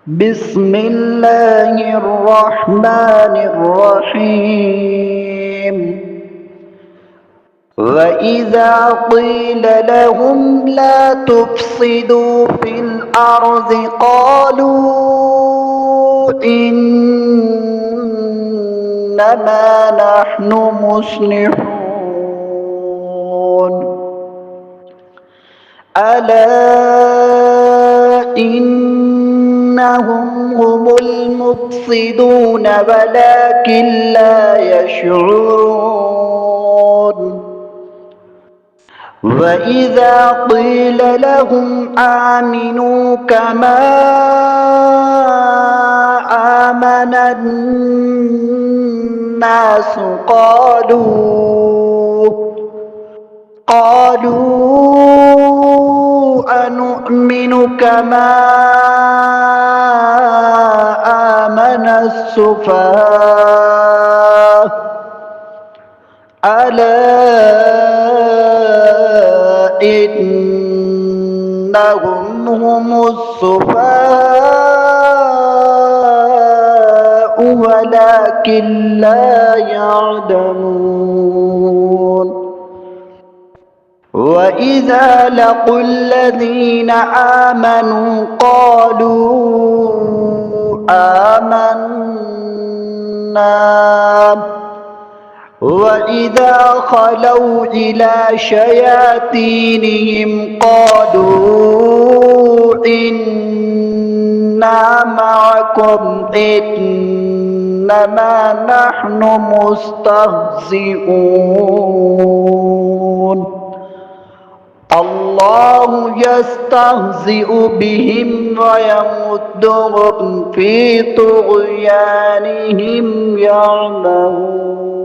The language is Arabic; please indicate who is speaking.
Speaker 1: بسم الله الرحمن الرحيم وإذا قيل لهم لا تفسدوا في الأرض قالوا إنما نحن مصلحون ألا إنهم هم المفسدون ولكن لا يشعرون وإذا قيل لهم آمنوا كما آمن الناس قالوا أنؤمن كما آمن السفهاء ألا إنهم هم السفهاء ولكن لا يعلمون وإذا لقوا الذين آمنوا قالوا آمنا وإذا خلوا إلى شياطينهم قالوا إنا معكم إنما نحن مستهزئون الله يستهزئ بهم ويمدهم في طغيانهم يعمهون